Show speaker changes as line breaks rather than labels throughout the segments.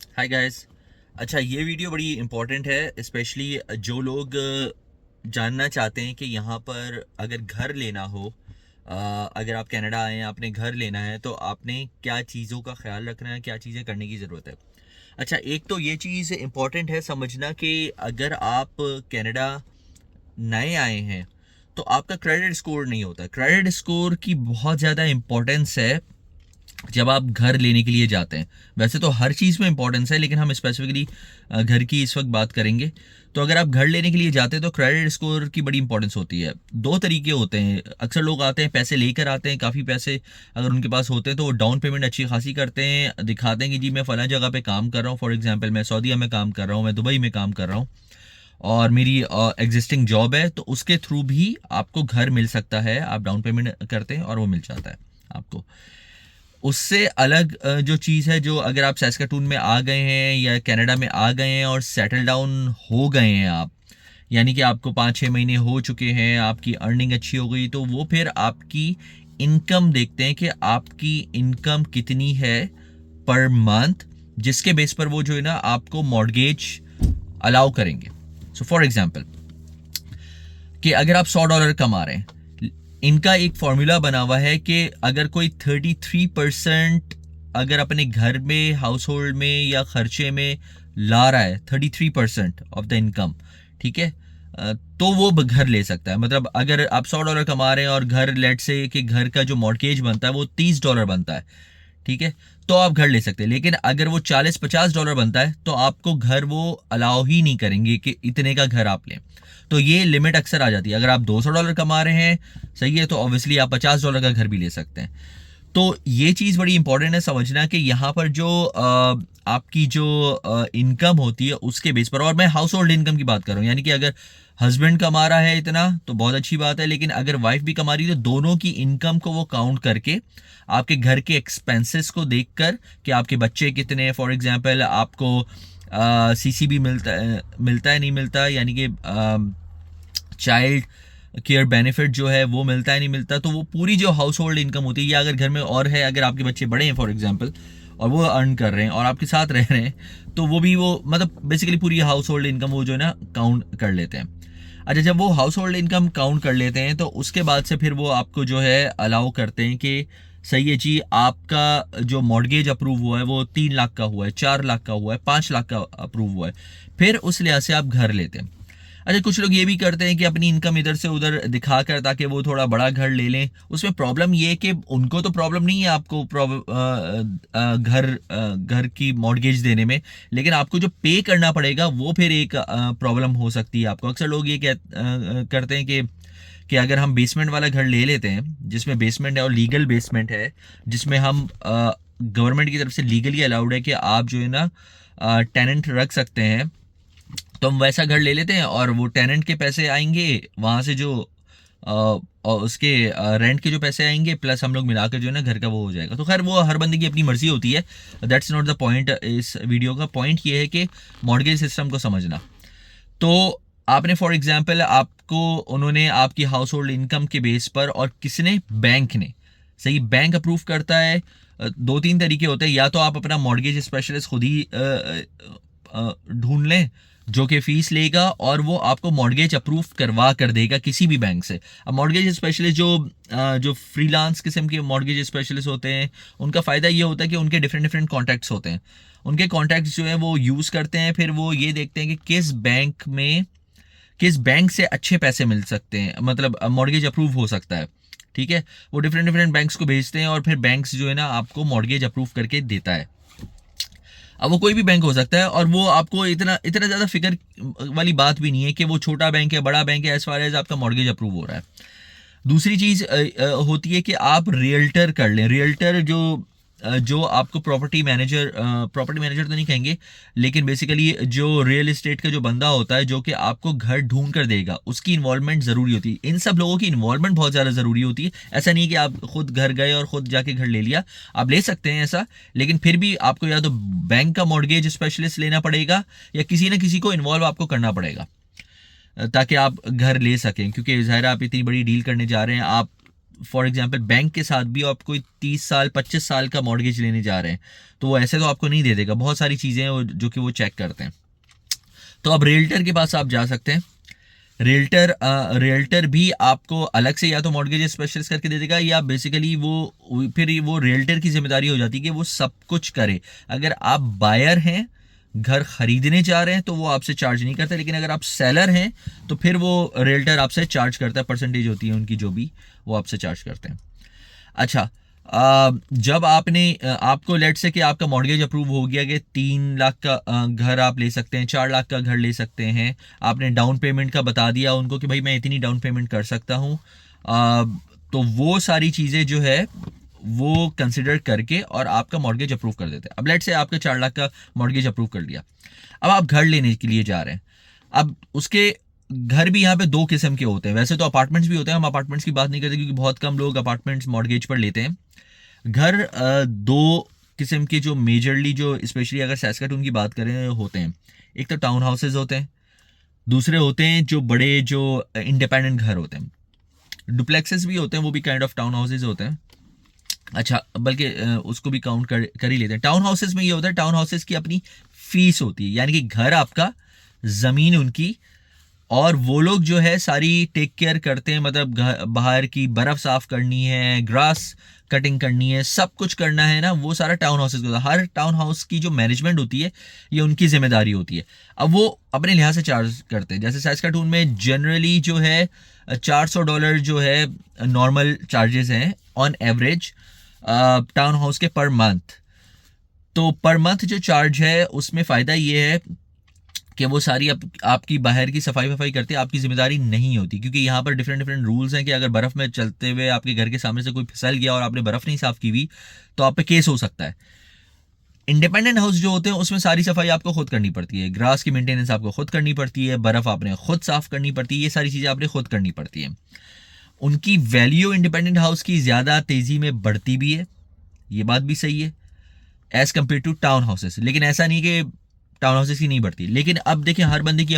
Hi guys. अच्छा, ये video बड़ी इम्पोर्टेंट है, स्पेशली जो लोग जानना चाहते हैं कि यहाँ पर अगर घर लेना हो, अगर आप कनाडा आए हैं, आपने घर लेना है तो आपने क्या चीज़ों का ख्याल रखना है, क्या चीज़ें करने की ज़रूरत है। अच्छा, एक तो ये चीज़ इम्पोर्टेंट है समझना कि अगर आप कनाडा नए आए हैं तो आपका क्रेडिट स्कोर नहीं होता। क्रेडिट स्कोर की बहुत ज़्यादा इम्पोर्टेंस है जब आप घर लेने के लिए जाते हैं। वैसे तो हर चीज़ में इंपॉर्टेंस है, लेकिन हम स्पेसिफिकली घर की इस वक्त बात करेंगे। तो अगर आप घर लेने के लिए जाते हैं तो क्रेडिट स्कोर की बड़ी इंपॉर्टेंस होती है। दो तरीके होते हैं, अक्सर लोग आते हैं पैसे लेकर आते हैं, काफ़ी पैसे अगर उनके पास होते हैं तो वो डाउन पेमेंट अच्छी खासी करते हैं, दिखाते हैं कि जी मैं फ़लाँ जगह पे काम कर रहा हूँ। फॉर एग्जांपल मैं सऊदीया में काम कर रहा हूँ, मैं दुबई में काम कर रहा हूँ और मेरी एग्जिस्टिंग जॉब है, तो उसके थ्रू भी आपको घर मिल सकता है। आप डाउन पेमेंट करते हैं और वो मिल जाता है आपको। उससे अलग जो चीज़ है, जो अगर आप सैस्काटून में आ गए हैं या कनाडा में आ गए हैं और सेटल डाउन हो गए हैं आप, यानी कि आपको 5-6 महीने हो चुके हैं, आपकी अर्निंग अच्छी हो गई, तो वो फिर आपकी इनकम देखते हैं कि आपकी इनकम कितनी है पर मंथ, जिसके बेस पर वो जो है ना आपको मॉर्गेज अलाउ करेंगे। सो फॉर एग्जाम्पल कि अगर आप $100 कमा रहे हैं, इनका एक फॉर्मूला बना हुआ है कि अगर कोई 33% अगर अपने घर में, हाउस होल्ड में या खर्चे में ला रहा है, 33% ऑफ द इनकम, ठीक है, तो वो घर ले सकता है। मतलब अगर आप $100 कमा रहे हैं और घर, लेट से कि घर का जो मॉर्गेज बनता है वो $30 बनता है, ठीक है, तो आप घर ले सकते हैं। लेकिन अगर वो $40-50 बनता है तो आपको घर वो अलाउ ही नहीं करेंगे कि इतने का घर आप लें। तो ये लिमिट अक्सर आ जाती है। अगर आप $200 कमा रहे हैं, सही है, तो ऑब्वियसली आप $50 का घर भी ले सकते हैं। तो ये चीज़ बड़ी इंपॉर्टेंट है समझना कि यहाँ पर जो आपकी जो इनकम होती है उसके बेस पर, और मैं हाउस होल्ड इनकम की बात कर रहा हूँ, यानी कि अगर हस्बैंड कमा रहा है इतना तो बहुत अच्छी बात है, लेकिन अगर वाइफ भी कमा रही है तो दोनों की इनकम को वो काउंट करके आपके घर के एक्सपेंसेस को देखकर कि आपके बच्चे कितने हैं, फॉर एग्जांपल आपको सीसीबी मिलता है नहीं मिलता, यानी कि चाइल्ड केयर बेनिफिट जो है वो मिलता है नहीं मिलता, तो वो पूरी जो हाउस होल्ड इनकम होती है, या अगर घर में और है, अगर आपके बच्चे बड़े हैं फॉर एग्जांपल और वो अर्न कर रहे हैं और आपके साथ रह रहे हैं, तो वो भी, वो मतलब बेसिकली पूरी हाउस होल्ड इनकम वो जो है ना काउंट कर लेते हैं। अच्छा, जब वो हाउस होल्ड इनकम काउंट कर लेते हैं तो उसके बाद से फिर वो आपको जो है अलाउ करते हैं कि सही है जी, आपका जो मॉर्गेज अप्रूव हुआ है वो 3 लाख का हुआ है, 4 लाख का हुआ है, 5 लाख का अप्रूव हुआ है, फिर उस लिहाज से आप घर लेते हैं। अच्छा, कुछ लोग ये भी करते हैं कि अपनी इनकम इधर से उधर दिखाकर ताकि वो थोड़ा बड़ा घर ले लें। उसमें प्रॉब्लम ये है कि उनको तो प्रॉब्लम नहीं है आपको घर की मॉर्गेज देने में, लेकिन आपको जो पे करना पड़ेगा वो फिर एक प्रॉब्लम हो सकती है आपको। अक्सर लोग ये करते हैं कि अगर हम बेसमेंट वाला घर ले लेते हैं, जिसमें बेसमेंट है और लीगल बेसमेंट है, जिसमें हम गवर्नमेंट की तरफ से लीगली अलाउड है कि आप जो है ना टेनेंट रख सकते हैं, तो हम वैसा घर ले लेते हैं और वो टेनेंट के पैसे आएंगे वहाँ से, जो और उसके रेंट के जो पैसे आएंगे, प्लस हम लोग मिलाकर जो है ना घर का वो हो जाएगा। तो खैर वो हर बंदे की अपनी मर्जी होती है, दैट्स नॉट द पॉइंट। इस वीडियो का पॉइंट ये है कि मॉर्गेज सिस्टम को समझना। तो आपने फॉर एग्जांपल, आपको उन्होंने आपकी हाउस होल्ड इनकम के बेस पर, और किसने, बैंक ने, सही, बैंक अप्रूव करता है। दो तीन तरीके होते हैं, या तो आप अपना मॉर्गेज स्पेशलिस्ट खुद ही ढूंढ लें जो कि फीस लेगा और वो आपको मॉर्गेज अप्रूव करवा कर देगा किसी भी बैंक से। अब मॉर्गेज स्पेशलिस्ट जो फ्रीलांस किस्म के मॉर्गेज स्पेशलिस्ट होते हैं, उनका फ़ायदा ये होता है कि उनके डिफरेंट डिफरेंट कॉन्टैक्ट्स होते हैं। उनके कॉन्टैक्ट्स जो है वो यूज़ करते हैं, फिर वो ये देखते हैं कि किस बैंक से अच्छे पैसे मिल सकते हैं, मतलब मॉर्गेज अप्रूव हो सकता है, ठीक है। वो डिफरेंट डिफरेंट बैंक्स को भेजते हैं और फिर बैंक्स जो है ना आपको मॉर्गेज अप्रूव करके देता है। अब वो कोई भी बैंक हो सकता है और वो आपको इतना इतना ज़्यादा फिक्र वाली बात भी नहीं है कि वो छोटा बैंक है बड़ा बैंक है, एज फार एज आपका मॉर्गेज अप्रूव हो रहा है। दूसरी चीज़ होती है कि आप रियल्टर कर लें। रियल्टर जो आपको प्रॉपर्टी मैनेजर तो नहीं कहेंगे, लेकिन बेसिकली जो रियल एस्टेट का जो बंदा होता है जो कि आपको घर ढूंढ कर देगा, उसकी इन्वॉल्वमेंट ज़रूरी होती है। इन सब लोगों की इन्वॉल्वमेंट बहुत ज़्यादा ज़रूरी होती है। ऐसा नहीं कि आप खुद घर गए और खुद जाके घर ले लिया, आप ले सकते हैं ऐसा, लेकिन फिर भी आपको या तो बैंक का मॉर्गेज स्पेशलिस्ट लेना पड़ेगा या किसी ना किसी को इन्वॉल्व आपको करना पड़ेगा ताकि आप घर ले सकें, क्योंकि ज़ाहिर आप इतनी बड़ी डील करने जा रहे हैं, आप फॉर एग्जांपल बैंक के साथ भी आप कोई 30 साल 25 साल का मॉर्गेज लेने जा रहे हैं तो वो ऐसे तो आपको नहीं दे देगा, बहुत सारी चीज़ें हैं जो कि वो चेक करते हैं। तो अब रियल्टर के पास आप जा सकते हैं। रियल्टर भी आपको अलग से या तो मॉर्गेज स्पेशलिस्ट करके दे देगा, या बेसिकली फिर वो रियल्टर की जिम्मेदारी हो जाती है कि वो सब कुछ करे। अगर आप बायर हैं, घर खरीदने जा रहे हैं, तो वो आपसे चार्ज नहीं करते, लेकिन अगर आप सेलर हैं तो फिर वो रियल्टर आपसे चार्ज करता है, परसेंटेज होती है उनकी जो भी, वो आपसे चार्ज करते हैं। अच्छा, जब आपको लेट से कि आपका मॉर्गेज अप्रूव हो गया कि 3 लाख का घर आप ले सकते हैं, 4 लाख का घर ले सकते हैं, आपने डाउन पेमेंट का बता दिया उनको कि भाई मैं इतनी डाउन पेमेंट कर सकता हूँ, तो वो सारी चीज़ें जो है वो कंसिडर करके और आपका मॉर्गेज अप्रूव कर देते हैं। अब लेट से आपका 4 लाख का मॉर्गेज अप्रूव कर लिया, अब आप घर लेने के लिए जा रहे हैं। अब उसके घर भी यहाँ पे 2 किस्म के होते हैं, वैसे तो अपार्टमेंट्स भी होते हैं, हम अपार्टमेंट्स की बात नहीं करते क्योंकि बहुत कम लोग अपार्टमेंट्स मॉर्गेज पर लेते हैं। घर 2 किस्म के जो मेजरली, जो स्पेशली अगर सैस्काटून की बात करें, होते हैं। एक तो टाउन हाउसेज होते हैं, दूसरे होते हैं जो बड़े जो इंडिपेंडेंट घर होते हैं। डुप्लेक्सेस भी होते हैं, वो भी काइंड ऑफ टाउन हाउसेज होते हैं। अच्छा, बल्कि उसको भी काउंट कर ही लेते हैं। टाउन हाउसेज में ये होता है, टाउन हाउसेज की अपनी फीस होती है, यानी कि घर आपका, ज़मीन उनकी, और वो लोग जो है सारी टेक केयर करते हैं, मतलब बाहर की बर्फ़ साफ़ करनी है, ग्रास कटिंग करनी है, सब कुछ करना है ना, वो सारा टाउन हाउसेज का। हर टाउन हाउस की जो मैनेजमेंट होती है ये उनकी जिम्मेदारी होती है। अब वो अपने लिहाज से चार्ज करते हैं। जैसे सैस्काटून में जनरली जो है $400 जो है नॉर्मल चार्जेस हैं ऑन एवरेज टाउन हाउस के पर मंथ। तो पर मंथ जो चार्ज है उसमें फ़ायदा ये है कि वो सारी आपकी बाहर की सफाई वफाई करते हैं, आपकी जिम्मेदारी नहीं होती, क्योंकि यहाँ पर डिफरेंट डिफरेंट रूल्स हैं कि अगर बर्फ़ में चलते हुए आपके घर के सामने से कोई फिसल गया और आपने बर्फ़ नहीं साफ़ की हुई तो आप पे केस हो सकता है। इंडिपेंडेंट हाउस जो होते हैं उसमें सारी सफाई आपको खुद करनी पड़ती है, ग्रास की मेंटेनेंस आपको खुद करनी पड़ती है, बर्फ़ आपने खुद साफ़ करनी पड़ती है, ये सारी चीज़ें आपने खुद करनी पड़ती हैं। उनकी वैल्यू इंडिपेंडेंट हाउस की ज़्यादा तेज़ी में बढ़ती भी है, ये बात भी सही है, as compare to town houses. लेकिन ऐसा नहीं कि टाउन हाउसेस की नहीं बढ़ती। लेकिन अब देखिए, हर बंदे की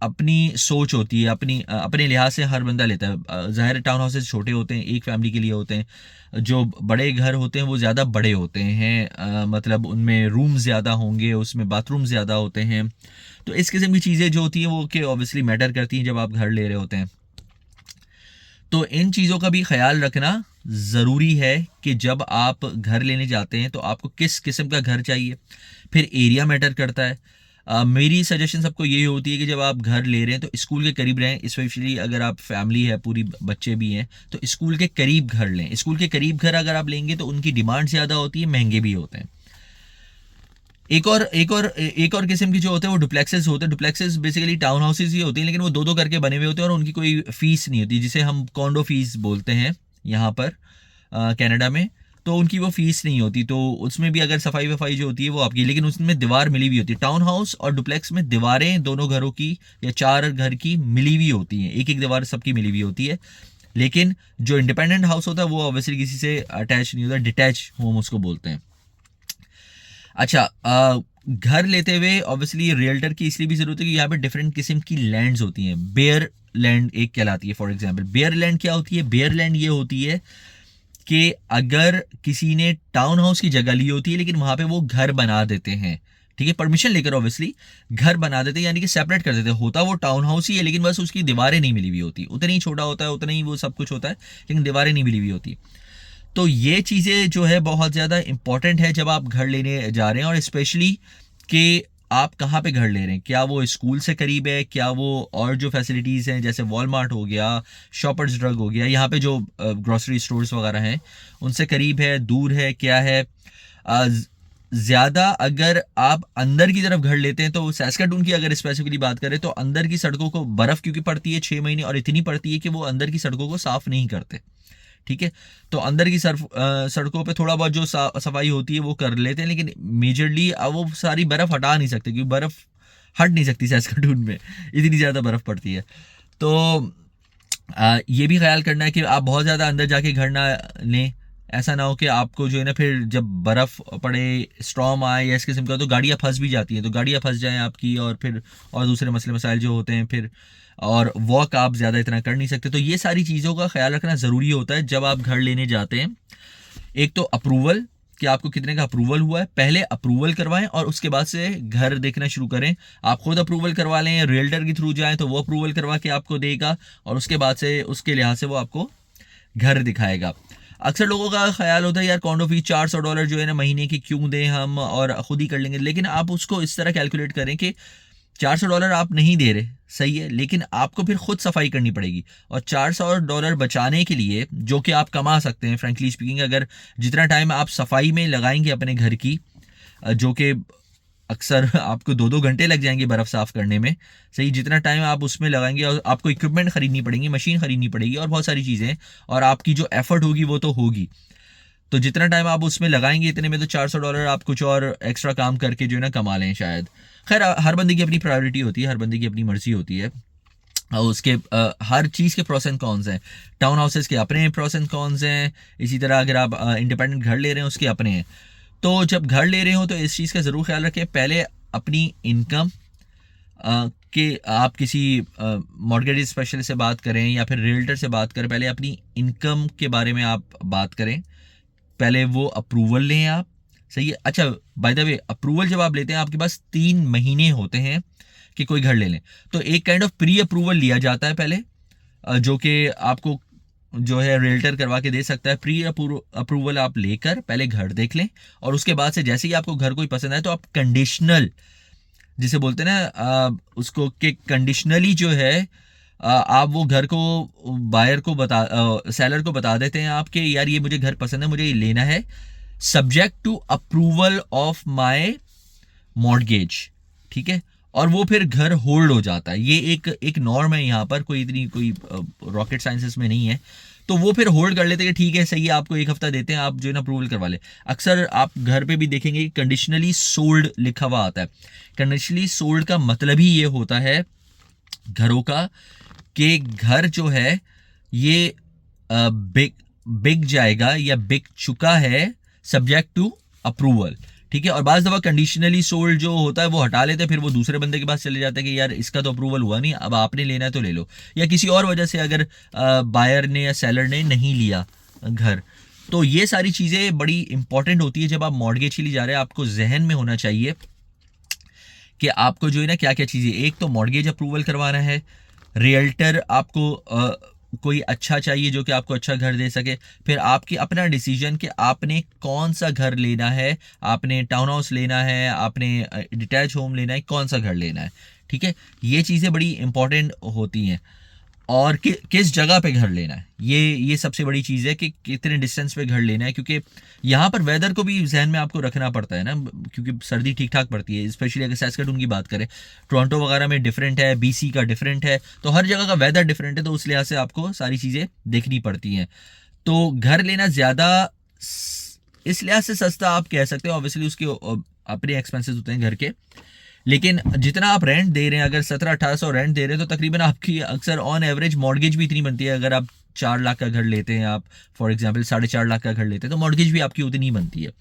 अपनी सोच होती है, अपने लिहाज से हर बंदा लेता है। ज़ाहिर है टाउन हाउसेस छोटे होते हैं, एक फैमिली के लिए होते हैं। जो बड़े घर होते हैं वो ज़्यादा बड़े होते हैं, मतलब उनमें रूम ज़्यादा होंगे, उसमें बाथरूम ज़्यादा होते हैं। तो इस किस्म की चीज़ें जो होती हैं वो कि ऑब्वियसली मैटर करती हैं जब आप घर ले रहे होते हैं। तो इन चीज़ों का भी ख्याल रखना ज़रूरी है कि जब आप घर लेने जाते हैं तो आपको किस किस्म का घर चाहिए। फिर एरिया मैटर करता है। मेरी सजेशन सबको यही होती है कि जब आप घर ले रहे हैं तो स्कूल के करीब रहें, स्पेशली अगर आप फैमिली है पूरी, बच्चे भी हैं, तो स्कूल के करीब घर लें। स्कूल के करीब घर अगर आप लेंगे तो उनकी डिमांड ज़्यादा होती है, महंगे भी होते हैं। एक और किस्म की जो होते हैं वो डुप्लेक्सेस होते हैं। डुप्लेक्सेस बेसिकली टाउन हाउसेज ही होती हैं, लेकिन वो 2-2 करके बने हुए होते हैं और उनकी कोई फीस नहीं होती, जिसे हम कॉन्डो फीस बोलते हैं यहाँ पर कनाडा में। तो उनकी वो फीस नहीं होती, तो उसमें भी अगर सफाई वफाई जो होती है वो आपकी, लेकिन उसमें दीवार मिली हुई होती है। टाउन हाउस और डुप्लेक्स में दीवारें दोनों घरों की या 4 घर की मिली हुई होती हैं, एक एक दीवार सबकी मिली हुई होती है। लेकिन जो इंडिपेंडेंट हाउस होता है वो ऑब्वियसली किसी से अटैच नहीं होता, डिटैच होम उसको बोलते हैं। अच्छा, घर लेते हुए ऑब्वियसली रियल्टर की इसलिए भी जरूरत है कि यहाँ पे डिफरेंट किस्म की लैंड्स होती हैं। बेयर लैंड एक कहलाती है। फॉर एग्जांपल, बेयर लैंड क्या होती है? बेयर लैंड ये होती है कि अगर किसी ने टाउन हाउस की जगह ली होती है लेकिन वहां पे वो घर बना देते हैं, ठीक है, परमिशन लेकर ऑब्वियसली घर बना देते हैं, यानी कि सेपरेट कर देते हैं। होता वो टाउन हाउस ही है लेकिन बस उसकी दीवारें नहीं मिली हुई होती, उतना ही छोटा होता है, उतना ही वो सब कुछ होता है, लेकिन दीवारें नहीं मिली हुई होती। तो ये चीज़ें जो है बहुत ज़्यादा इंपॉर्टेंट है जब आप घर लेने जा रहे हैं, और स्पेशली कि आप कहाँ पे घर ले रहे हैं। क्या वो स्कूल से करीब है, क्या वो और जो फैसिलिटीज़ हैं जैसे वॉलमार्ट हो गया, शॉपर्स ड्रग हो गया, यहाँ पे जो ग्रोसरी स्टोर्स वगैरह हैं उनसे करीब है, दूर है, क्या है। ज़्यादा अगर आप अंदर की तरफ घर लेते हैं तो सैस्काटून की अगर स्पेसिफिकली बात करें तो अंदर की सड़कों को बर्फ़ क्योंकि पड़ती है 6 महीने, और इतनी पड़ती है कि वो अंदर की सड़कों को साफ़ नहीं करते, ठीक है। तो अंदर की सड़कों पे थोड़ा बहुत जो सफाई होती है वो कर लेते हैं, लेकिन मेजरली वो सारी बर्फ़ हटा नहीं सकते क्योंकि बर्फ़ हट नहीं सकती सैस्काटून में, इतनी ज़्यादा बर्फ़ पड़ती है। तो ये भी ख्याल करना है कि आप बहुत ज़्यादा अंदर जाके घर ना लें। ऐसा ना हो कि आपको जो है ना फिर जब बर्फ़ पड़े, स्टॉर्म आए या इस किस्म का, तो गाड़ियाँ फंस भी जाती हैं, तो गाड़ियाँ फंस जाएं आपकी, और फिर और दूसरे मसले मसाइल जो होते हैं फिर, और वॉक आप ज़्यादा इतना कर नहीं सकते। तो ये सारी चीज़ों का ख्याल रखना ज़रूरी होता है जब आप घर लेने जाते हैं। एक तो अप्रूवल, कि आपको कितने का अप्रूवल हुआ है, पहले अप्रूवल करवाएं और उसके बाद से घर देखना शुरू करें। आप खुद अप्रूवल करवा लें, रियल्टर के थ्रू जाएं तो वो अप्रूवल करवा के आपको देगा, और उसके बाद से उसके लिहाज से वो आपको घर दिखाएगा। अक्सर लोगों का ख्याल होता है यार कॉन्डो फीस $400 जो है ना महीने की क्यों दें हम, और खुद ही कर लेंगे। लेकिन आप उसको इस तरह कैलकुलेट करें कि $400 आप नहीं दे रहे, सही है, लेकिन आपको फिर खुद सफाई करनी पड़ेगी, और $400 बचाने के लिए जो कि आप कमा सकते हैं, फ्रेंकली स्पीकिंग, अगर जितना टाइम आप सफाई में लगाएंगे अपने घर की, जो कि अक्सर आपको 2-2 घंटे लग जाएंगे बर्फ़ साफ़ करने में, सही, जितना टाइम आप उसमें लगाएंगे, और आपको इक्विपमेंट खरीदनी पड़ेगी, मशीन खरीदनी पड़ेगी और बहुत सारी चीज़ें, और आपकी जो एफर्ट होगी वो तो होगी, तो जितना टाइम आप उसमें लगाएंगे इतने में तो $400 आप कुछ और एक्स्ट्रा काम करके जो है ना कमा लें शायद। खैर, हर बंदे की अपनी प्रायोरिटी होती है, हर बंदे की अपनी मर्जी होती है, और उसके हर चीज़ के प्रोस एंड कॉन्स हैं। टाउन हाउसेस के अपने प्रोस एंड कॉन्स हैं, इसी तरह अगर आप इंडिपेंडेंट घर ले रहे हैं उसके अपने हैं। तो जब घर ले रहे हो तो इस चीज़ का ज़रूर ख्याल रखें, पहले अपनी इनकम कि आप किसी मॉर्गेज स्पेशलिस्ट से बात करें या फिर रियल्टर से बात करें, पहले अपनी इनकम के बारे में आप बात करें, पहले वो अप्रूवल लें आप, सही है। अच्छा, बाय द वे, अप्रूवल जब आप लेते हैं आपके पास 3 महीने होते हैं कि कोई घर ले लें, तो एक काइंड ऑफ प्री अप्रूवल लिया जाता है पहले, जो कि आपको जो है रियल्टर करवा के दे सकता है। प्री अप्रूवल आप लेकर पहले घर देख लें, और उसके बाद से जैसे ही आपको घर कोई पसंद आए तो आप कंडीशनल, जिसे बोलते हैं ना उसको, कि कंडीशनली जो है आप वो घर को बायर को सेलर को बता देते हैं आप कि यार ये मुझे घर पसंद है, मुझे ये लेना है, subject to approval of my mortgage, ठीक है, और वो फिर घर होल्ड हो जाता है। ये एक नॉर्म है यहाँ पर, कोई इतनी कोई रॉकेट साइंसेस में नहीं है। तो वो फिर होल्ड कर लेते हैं कि ठीक है सही है, आपको 1 हफ्ता देते हैं, आप जो है ना अप्रूवल करवा ले। अक्सर आप घर पे भी देखेंगे कि कंडीशनली सोल्ड लिखा हुआ आता है। कंडीशनली सोल्ड का मतलब ही ये होता है घरों का, कि घर जो है ये बिक बिक जाएगा या बिक चुका है सब्जेक्ट टू अप्रूवल, ठीक है। और बाज़ दफ़ा कंडीशनली सोल्ड जो होता है वो हटा लेते हैं, फिर वो दूसरे बंदे के पास चले जाता है कि यार इसका तो अप्रूवल हुआ नहीं, अब आपने लेना है तो ले लो, या किसी और वजह से अगर बायर ने या सेलर ने नहीं लिया घर। तो ये सारी चीज़ें बड़ी इंपॉर्टेंट होती है जब आप मॉर्गेज के लिए जा रहे हैं। आपको जहन में होना चाहिए कि आपको जो है ना क्या क्या चीज़ें, एक तो मॉर्गेज अप्रूवल करवाना है, रियल्टर आपको कोई अच्छा चाहिए जो कि आपको अच्छा घर दे सके, फिर आपकी अपना डिसीजन कि आपने कौन सा घर लेना है, आपने टाउन हाउस लेना है, आपने डिटैच होम लेना है, कौन सा घर लेना है, ठीक है। ये चीज़ें बड़ी इंपॉर्टेंट होती हैं, और किस जगह पे घर लेना है, ये सबसे बड़ी चीज़ है कि कितने डिस्टेंस पे घर लेना है, क्योंकि यहाँ पर वेदर को भी जहन में आपको रखना पड़ता है ना, क्योंकि सर्दी ठीक ठाक पड़ती है, स्पेशली अगर सैस्केटून की बात करें, टोरंटो वगैरह में डिफरेंट है, बीसी का डिफरेंट है, तो हर जगह का वेदर डिफरेंट है, तो उस लिहाज से आपको सारी चीज़ें देखनी पड़ती हैं। तो घर लेना ज़्यादा इस लिहाज से सस्ता आप कह सकते हो, ऑब्वियसली उसके अपने एक्सपेंसेस होते हैं घर के, लेकिन जितना आप रेंट दे रहे हैं, अगर 1700-1800 रेंट दे रहे हैं तो तकरीबन आपकी अक्सर ऑन एवरेज मॉर्गेज भी इतनी बनती है। अगर आप 4 लाख का घर लेते हैं, आप फॉर एग्जांपल 4.5 लाख का घर लेते हैं, तो मॉर्गेज भी आपकी उतनी बनती है।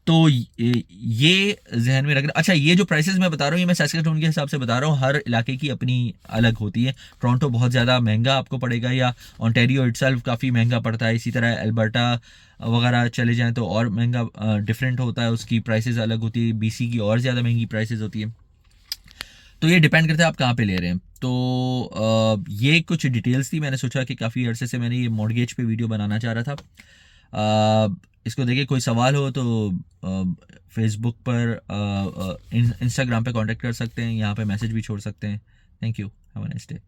तो ये जहन में रखना। अच्छा, ये जो प्राइसेस मैं बता रहा हूँ ये मैं सैस्केटून के हिसाब से बता रहा हूँ, हर इलाके की अपनी अलग होती है। टोरंटो बहुत ज़्यादा महंगा आपको पड़ेगा, या ओंटारियो इटसेल्फ काफ़ी महंगा पड़ता है। इसी तरह अल्बर्टा वगैरह चले जाएं तो और महंगा डिफरेंट होता है, उसकी प्राइसेस अलग होती है। बीसी की और ज़्यादा महंगी प्राइसेस होती है। तो ये डिपेंड करता है आप कहाँ पे ले रहे हैं। तो ये कुछ डिटेल्स थी, मैंने सोचा कि काफ़ी अरसे से मैंने ये मॉर्गेज पे वीडियो बनाना चाह रहा था। इसको देखिए, कोई सवाल हो तो फेसबुक पर इंस्टाग्राम पे कांटेक्ट कर सकते हैं, यहाँ पे मैसेज भी छोड़ सकते हैं। Thank you, have a nice day.